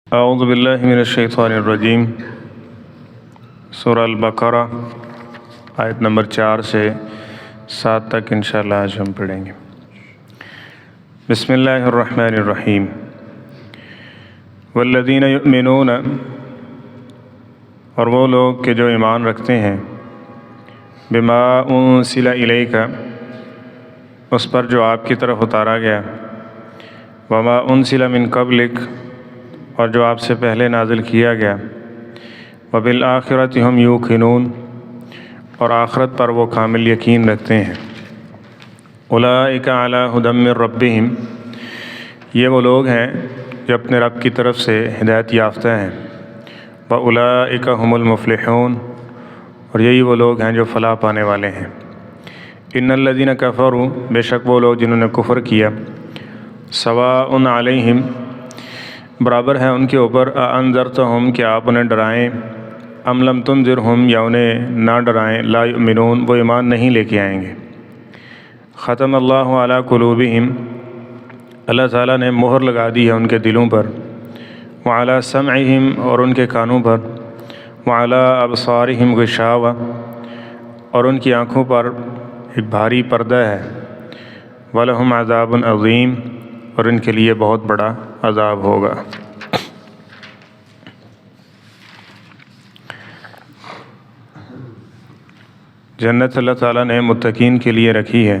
اعوذ باللہ من الشیطان الرجیم۔ سورہ البقرہ آیت نمبر 4 سے 7 تک انشاءاللہ آج ہم پڑھیں گے۔ بسم اللہ الرحمن الرحیم۔ والذین یؤمنون، اور وہ لوگ کہ جو ایمان رکھتے ہیں، بما انزل الیک، اس پر جو آپ کی طرف اتارا گیا، وما انزل من قبلک، اور جو آپ سے پہلے نازل کیا گیا، وبالآخرۃ ہم یوقنون، اور آخرت پر وہ کامل یقین رکھتے ہیں۔ اولئک علی ھدی من ربہم، یہ وہ لوگ ہیں جو اپنے رب کی طرف سے ہدایت یافتہ ہیں۔ واولئک ھم المفلحون، اور یہی وہ لوگ ہیں جو فلاح پانے والے ہیں۔ ان الذین کفروا، بے شک وہ لوگ جنہوں نے کفر کیا، سواء علیہم، برابر ہے ان کے اوپر، انذرتہم، کہ آپ انہیں ڈرائیں، ام لم تنذرہم، یا انہیں نہ ڈرائیں، لا یؤمنون، وہ ایمان نہیں لے کے آئیں گے۔ ختم اللہ علی قلوبہم، اللہ تعالیٰ نے مہر لگا دی ہے ان کے دلوں پر، وعلی سمعہم، اور ان کے کانوں پر، وعلی ابصارہم غشاوہ، اور ان کی آنکھوں پر ایک بھاری پردہ ہے، ولہم عذاب عظیم، اور ان کے لیے بہت بڑا عذاب ہوگا۔ جنت اللہ تعالیٰ نے متقین کے لیے رکھی ہے،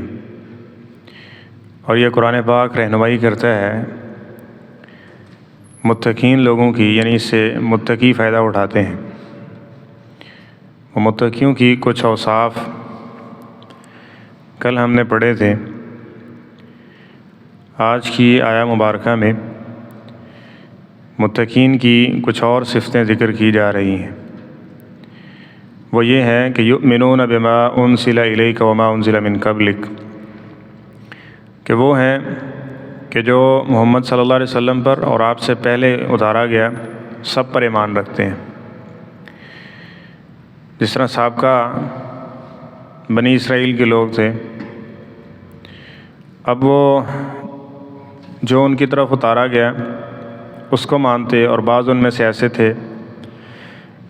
اور یہ قرآن پاک رہنمائی کرتا ہے متقین لوگوں کی، یعنی اس سے متقی فائدہ اٹھاتے ہیں۔ وہ متقیوں کی کچھ اوصاف کل ہم نے پڑھے تھے۔ آج کی آیہ مبارکہ میں متقین کی کچھ اور صفتیں ذکر کی جا رہی ہیں۔ وہ یہ ہے کہ یؤمنون بما انزل الیک وما انزل من قبلک، کہ وہ ہیں کہ جو محمد صلی اللہ علیہ وسلم پر اور آپ سے پہلے اتارا گیا سب پر ایمان رکھتے ہیں۔ جس طرح سابقہ بنی اسرائیل کے لوگ تھے، اب وہ جو ان کی طرف اتارا گیا اس کو مانتے، اور بعض ان میں سے ایسے تھے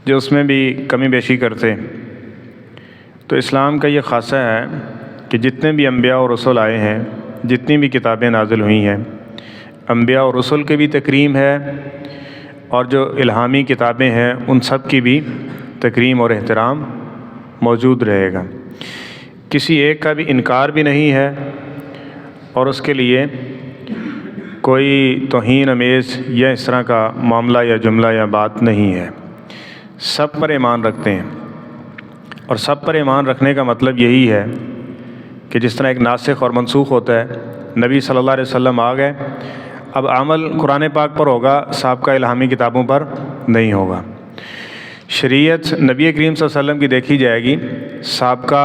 جو اس میں بھی کمی بیشی کرتے۔ تو اسلام کا یہ خاصہ ہے کہ جتنے بھی انبیاء اور رسول آئے ہیں، جتنی بھی کتابیں نازل ہوئی ہیں، انبیاء اور رسول کی بھی تکریم ہے، اور جو الہامی کتابیں ہیں ان سب کی بھی تکریم اور احترام موجود رہے گا۔ کسی ایک کا بھی انکار بھی نہیں ہے، اور اس کے لیے کوئی توہین امیز یا اس طرح کا معاملہ یا جملہ یا بات نہیں ہے۔ سب پر ایمان رکھتے ہیں، اور سب پر ایمان رکھنے کا مطلب یہی ہے کہ جس طرح ایک ناسخ اور منسوخ ہوتا ہے، نبی صلی اللہ علیہ وسلم آ گئے، اب عمل قرآن پاک پر ہوگا، سابقہ الہامی کتابوں پر نہیں ہوگا۔ شریعت نبی کریم صلی اللہ علیہ وسلم کی دیکھی جائے گی، سابقہ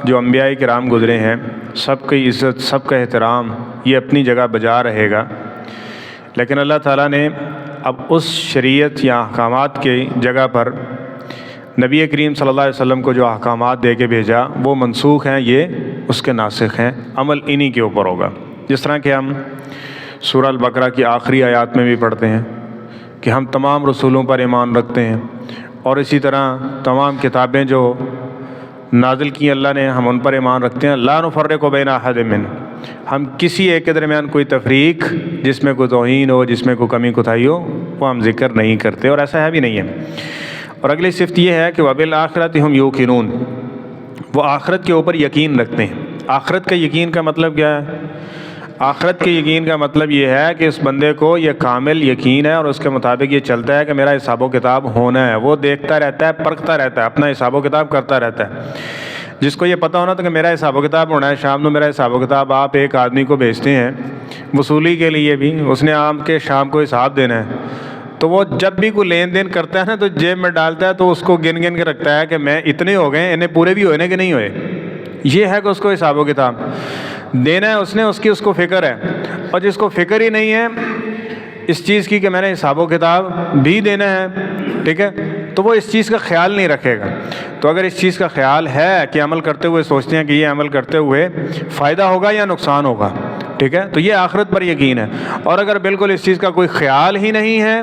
جو انبیاء کرام گزرے ہیں سب کی عزت، سب کا احترام، یہ اپنی جگہ بجا رہے گا۔ لیکن اللہ تعالیٰ نے اب اس شریعت یا احکامات کی جگہ پر نبی کریم صلی اللہ علیہ وسلم کو جو احکامات دے کے بھیجا وہ منسوخ ہیں، یہ اس کے ناسخ ہیں، عمل انہی کے اوپر ہوگا۔ جس طرح کہ ہم سورہ البقرہ کی آخری آیات میں بھی پڑھتے ہیں کہ ہم تمام رسولوں پر ایمان رکھتے ہیں، اور اسی طرح تمام کتابیں جو نازل کی اللہ نے ہم ان پر ایمان رکھتے ہیں۔ لا نفرق بین احد منہم، ہم کسی ایک کے درمیان کوئی تفریق، جس میں کوئی توہین ہو، جس میں کوئی کمی کوتاہی ہو، وہ ہم ذکر نہیں کرتے، اور ایسا ہے بھی نہیں ہے۔ اور اگلی صفت یہ ہے کہ وبالآخرۃ ہم یوقنون، وہ آخرت کے اوپر یقین رکھتے ہیں۔ آخرت کا یقین کا مطلب کیا ہے؟ آخرت کے یقین کا مطلب یہ ہے کہ اس بندے کو یہ کامل یقین ہے، اور اس کے مطابق یہ چلتا ہے کہ میرا حساب و کتاب ہونا ہے۔ وہ دیکھتا رہتا ہے، پرکھتا رہتا ہے، اپنا حساب و کتاب کرتا رہتا ہے۔ جس کو یہ پتہ ہونا تھا کہ میرا حساب و کتاب ہونا ہے، شام کو میرا حساب و کتاب آپ ایک آدمی کو بھیجتے ہیں وصولی کے لیے بھی، اس نے آپ کے شام کو حساب دینا ہے، تو وہ جب بھی کوئی لین دین کرتا ہے نا تو جیب میں ڈالتا ہے، تو اس کو گن گن کے رکھتا ہے کہ میں اتنے ہو گئے، انہیں پورے بھی ہوئے کہ نہیں ہوئے۔ یہ ہے کہ اس کو حساب و کتاب دینا ہے، اس کو فکر ہے۔ اور جس کو فکر ہی نہیں ہے اس چیز کی کہ میں نے حساب و کتاب بھی دینا ہے، ٹھیک ہے، تو وہ اس چیز کا خیال نہیں رکھے گا۔ تو اگر اس چیز کا خیال ہے کہ عمل کرتے ہوئے سوچتے ہیں کہ یہ عمل کرتے ہوئے فائدہ ہوگا یا نقصان ہوگا، ٹھیک ہے، تو یہ آخرت پر یقین ہے۔ اور اگر بالکل اس چیز کا کوئی خیال ہی نہیں ہے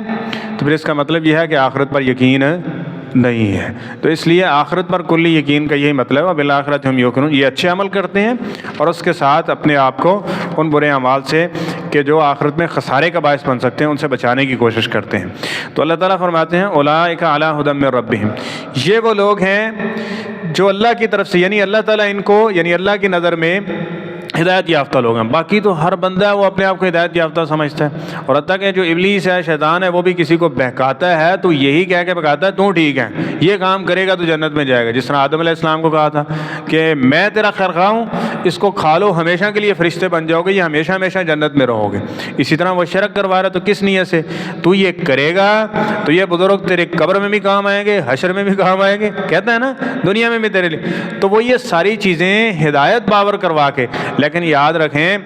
تو پھر اس کا مطلب یہ ہے کہ آخرت پر یقین نہیں ہے۔ تو اس لیے آخرت پر کلی یقین کا یہی مطلب ہے، بالآخرت ہم یوقنون، یہ اچھے عمل کرتے ہیں اور اس کے ساتھ اپنے آپ کو ان برے اعمال سے کہ جو آخرت میں خسارے کا باعث بن سکتے ہیں ان سے بچانے کی کوشش کرتے ہیں۔ تو اللہ تعالیٰ فرماتے ہیں اولئک علی ھدی من ربہم، یہ وہ لوگ ہیں جو اللہ کی طرف سے، یعنی اللہ تعالیٰ ان کو، یعنی اللہ کی نظر میں ہدایت یافتہ لوگ ہیں۔ باقی تو ہر بندہ ہے وہ اپنے آپ کو ہدایت یافتہ سمجھتا ہے، اور حتیٰ کہ جو ابلیس ہے، شیطان ہے، وہ بھی کسی کو بہکاتا ہے تو یہی کہہ کے بہکاتا ہے تو ٹھیک ہے، یہ کام کرے گا تو جنت میں جائے گا۔ جس طرح آدم علیہ السلام کو کہا تھا کہ میں تیرا خیرخواہ ہوں، اس کو کھا لو، ہمیشہ کے لیے فرشتے بن جاؤ گے، یہ ہمیشہ ہمیشہ جنت میں رہو گے۔ اسی طرح وہ شرک کروا رہا تو کس نیت سے؟ تو یہ کرے گا تو یہ بزرگ تیرے قبر میں بھی کام آئیں گے، حشر میں بھی کام آئیں گے، کہتا ہے نا، دنیا میں بھی تیرے لیے۔ تو وہ یہ ساری چیزیں ہدایت باور کروا کے، لیکن یاد رکھیں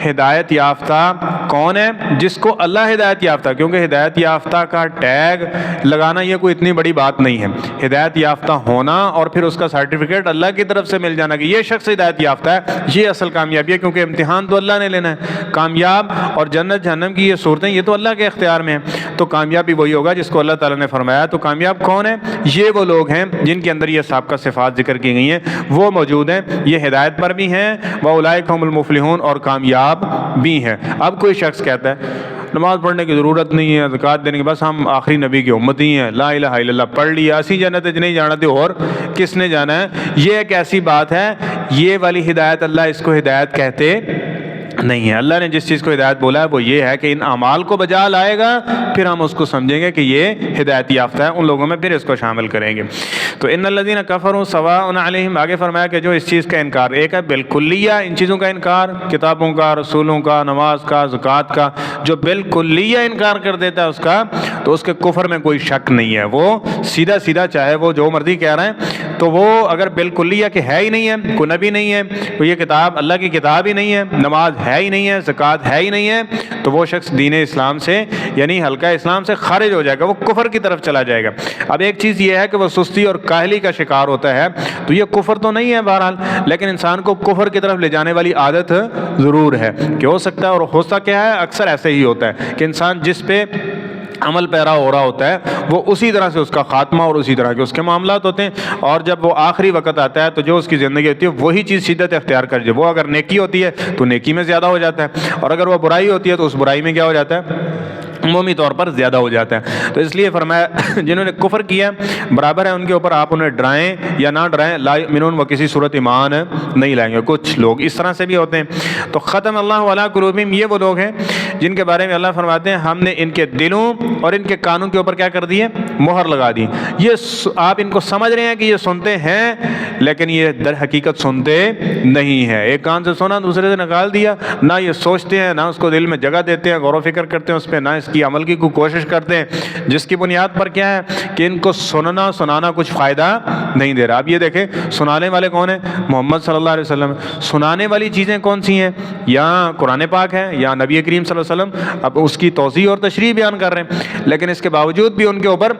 ہدایت یافتہ کون ہے؟ جس کو اللہ ہدایت یافتہ، کیونکہ ہدایت یافتہ کا ٹیگ لگانا یہ کوئی اتنی بڑی بات نہیں ہے۔ ہدایت یافتہ ہونا اور پھر اس کا سرٹیفکیٹ اللہ کی طرف سے مل جانا کہ یہ شخص ہدایت یافتہ ہے، یہ اصل کامیابی ہے، کیونکہ امتحان تو اللہ نے لینا ہے۔ کامیاب اور جنت جہنم کی یہ صورتیں یہ تو اللہ کے اختیار میں ہیں، تو کامیابی وہی ہوگا جس کو اللہ تعالیٰ نے فرمایا۔ تو کامیاب کون ہے؟ یہ وہ لوگ ہیں جن کے اندر یہ سابقہ صفات ذکر کی گئی ہیں، وہ موجود ہیں، یہ ہدایت پر بھی ہیں، وَأُولَئِكَ هُمُ الْمُفْلِحُونَ، اور کامیاب بھی ہیں۔ اب کوئی شخص کہتا ہے نماز پڑھنے کی ضرورت نہیں ہے، زکوٰۃ دینے کی، بس ہم آخری نبی کی امت ہی ہیں، لا الہ الا اللہ پڑھ لیا، اسی جنت نہیں جانا تھے اور کس نے جانا ہے؟ یہ ایک ایسی بات ہے، یہ والی ہدایت اللہ اس کو ہدایت کہتے نہیں ہے۔ اللہ نے جس چیز کو ہدایت بولا ہے وہ یہ ہے کہ ان اعمال کو بجا لائے گا، پھر ہم اس کو سمجھیں گے کہ یہ ہدایت یافتہ ہے، ان لوگوں میں پھر اس کو شامل کریں گے۔ تو ان الذین کفروا سواء علیہم، آگے فرمایا کہ جو اس چیز کا انکار، ایک ہے بالکلیہ ان چیزوں کا انکار، کتابوں کا، رسولوں کا، نماز کا، زکوٰۃ کا، جو بالکلیہ انکار کر دیتا ہے اس کا، تو اس کے کفر میں کوئی شک نہیں ہے، وہ سیدھا سیدھا چاہے وہ جو مرضی کہہ رہے ہیں، تو وہ اگر بالکلیہ کہ ہے ہی نہیں ہے، کوئی نبی نہیں ہے، کوئی یہ کتاب اللہ کی کتاب ہی نہیں ہے، نماز ہے ہی نہیں ہے، زکوٰۃ ہے ہی نہیں ہے، تو وہ شخص دین اسلام سے، یعنی حلقہ اسلام سے خارج ہو جائے گا، وہ کفر کی طرف چلا جائے گا۔ اب ایک چیز یہ ہے کہ وہ سستی اور کاہلی کا شکار ہوتا ہے، تو یہ کفر تو نہیں ہے بہرحال، لیکن انسان کو کفر کی طرف لے جانے والی عادت ضرور ہے، کہ ہو سکتا ہے، اور ہوتا کیا ہے، اکثر ایسے ہی ہوتا ہے کہ انسان جس پہ عمل پیرا ہو رہا ہوتا ہے وہ اسی طرح سے اس کا خاتمہ اور اسی طرح کے اس کے معاملات ہوتے ہیں، اور جب وہ آخری وقت آتا ہے تو جو اس کی زندگی ہوتی ہے وہی چیز شدت اختیار کر جائے، وہ اگر نیکی ہوتی ہے تو نیکی میں زیادہ ہو جاتا ہے، اور اگر وہ برائی ہوتی ہے تو اس برائی میں کیا ہو جاتا ہے، عمومی طور پر زیادہ ہو جاتا ہے۔ تو اس لیے فرمایا جنہوں نے کفر کیا برابر ہے ان کے اوپر آپ انہیں ڈرائیں یا نہ ڈرائیں، لا یؤمنون، وہ کسی صورت ایمان نہیں لائیں گے۔ کچھ لوگ اس طرح سے بھی ہوتے ہیں۔ تو ختم اللہ علی قلوبہم، یہ وہ لوگ ہیں جن کے بارے میں اللہ فرماتے ہیں ہم نے ان کے دلوں اور ان کے کانوں کے اوپر کیا کر دی ہے، مہر لگا دی۔ یہ آپ ان کو سمجھ رہے ہیں کہ یہ سنتے ہیں، لیکن یہ در حقیقت سنتے نہیں ہیں۔ ایک کان سے سنا دوسرے سے نکال دیا، نہ یہ سوچتے ہیں، نہ اس کو دل میں جگہ دیتے ہیں، غور و فکر کرتے ہیں اس پہ، نہ اس کی عمل کی کوئی کوشش کرتے ہیں، جس کی بنیاد پر کیا ہے کہ ان کو سنانا کچھ فائدہ نہیں دے رہا۔ اب یہ دیکھیں سنانے والے کون ہیں؟ محمد صلی اللہ علیہ وسلم۔ سنانے والی چیزیں کون سی ہیں؟ یا قرآن پاک ہے یا نبی کریم صلی اللہ علیہ وسلم، اب اس کی توضیح اور تشریح بیان کر رہے ہیں، لیکن اس کے باوجود بھی ان کے اوپر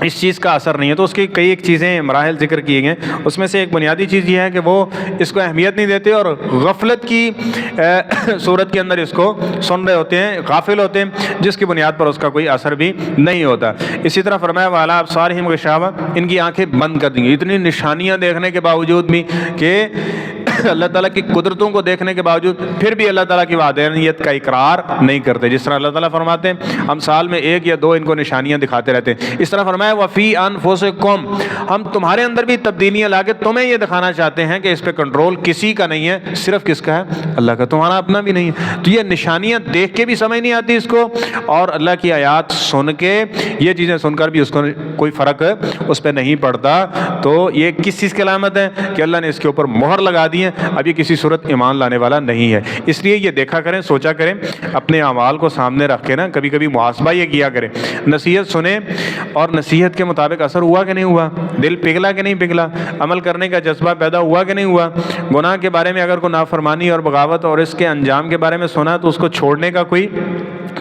اس چیز کا اثر نہیں ہے۔ تو اس کی کئی ایک چیزیں مراحل ذکر کیے گئے، اس میں سے ایک بنیادی چیز یہ ہے کہ وہ اس کو اہمیت نہیں دیتے اور غفلت کی صورت کے اندر اس کو سن رہے ہوتے ہیں، غافل ہوتے ہیں، جس کی بنیاد پر اس کا کوئی اثر بھی نہیں ہوتا۔ اسی طرح فرمایا وَعَلَىٰ أَبْصَارِهِمْ غِشَاوَةٌ، ان کی آنکھیں بند کر دیں گی، اتنی نشانیاں دیکھنے کے باوجود بھی کہ اللہ تعالیٰ کی قدرتوں کو دیکھنے کے باوجود پھر بھی اللہ تعالیٰ کی وحدانیت کا اقرار نہیں کرتے۔ جس طرح اللہ تعالیٰ فرماتے ہیں ہم سال میں 1 یا 2 ان کو نشانیاں دکھاتے رہتے ہیں، اس طرح فرمایا وَفِي أَنفُسِكُمْ، ہم تمہارے اندر بھی تبدیلیاں لا کے تمہیں یہ دکھانا چاہتے ہیں کہ اس پہ کنٹرول کسی کا نہیں ہے، صرف کس کا ہے؟ اللہ کا، تمہارا اپنا بھی نہیں ہے۔ تو یہ نشانیاں دیکھ کے بھی سمجھ نہیں آتی اس کو، اور اللہ کی آیات سن کے، یہ چیزیں سن کر بھی اس کو کوئی فرق اس پہ نہیں پڑتا۔ تو یہ کس چیز کی علامت ہے کہ اللہ نے اس کے اوپر مہر لگا دی ہے، اب یہ کسی صورت ایمان لانے والا نہیں ہے۔ اس لیے یہ دیکھا کریں، سوچا کریں، اپنے اعمال کو سامنے رکھ کے نا کبھی کبھی محاسبہ یہ کیا کریں، نصیحت سنیں اور نصیحت کے مطابق اثر ہوا کہ نہیں ہوا، دل پگھلا کہ نہیں پگھلا، عمل کرنے کا جذبہ پیدا ہوا کہ نہیں ہوا، گناہ کے بارے میں اگر کوئی نافرمانی اور بغاوت اور اس کے انجام کے بارے میں سنا تو اس کو چھوڑنے کا کوئی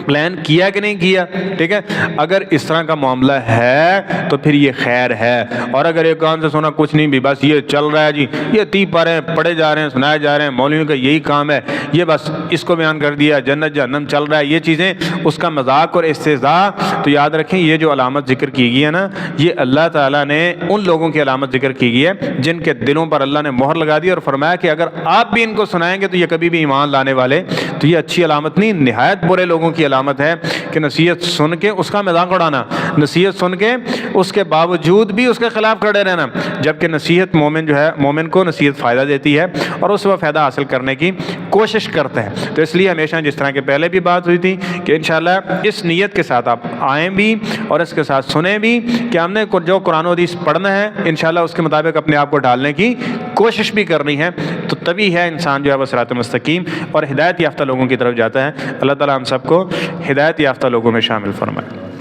پلان کیا کہ نہیں کیا؟ ٹھیک ہے، اگر اس طرح کا معاملہ ہے تو پھر یہ خیر ہے، اور اگر ایک کان سے سنا کچھ نہیں بھی بس یہ چل رہا ہے جی، یہ تی پر ہیں، پڑھے جا رہے ہیں، سنائے جا رہے ہیں، مولویوں کا یہی کام ہے، یہ بس اس کو بیان کر دیا، جنت جہنم چل رہا ہے، یہ چیزیں اس کا مذاق اور استہزاء، تو یاد رکھیں یہ جو علامت ذکر کی گئی ہے نا، یہ اللہ تعالیٰ نے ان لوگوں کی علامت ذکر کی گئی ہے جن کے دلوں پر اللہ نے مہر لگا دی اور فرمایا کہ اگر آپ بھی ان کو سنائیں گے تو یہ کبھی بھی ایمان لانے والے، تو یہ اچھی علامت نہیں، نہایت برے لوگوں کی علامت ہے کہ نصیحت سن کے اس کا مذاق اڑانا، نصیحت سن کے اس کے باوجود بھی اس کے خلاف کھڑے رہنا، جبکہ نصیحت مومن جو ہے، مومن کو نصیحت فائدہ دیتی ہے اور اس وہ فائدہ حاصل کرنے کی کوشش کرتا ہے۔ تو اس لیے ہمیشہ جس طرح کہ پہلے بھی بات ہوئی تھی کہ انشاءاللہ اس نیت کے ساتھ آپ آئیں بھی اور اس کے ساتھ سنیں بھی کہ ہم نے جو قرآن و حدیث پڑھنا ہے انشاءاللہ اس کے مطابق اپنے آپ کو ڈالنے کی کوشش بھی کرنی ہے، تو تبھی ہے انسان جو ہے وہ صراط مستقیم اور ہدایت یافتہ لوگوں کی طرف جاتا ہے۔ اللہ تعالیٰ ہم سب کو ہدایت یافتہ لوگوں میں شامل فرمائے۔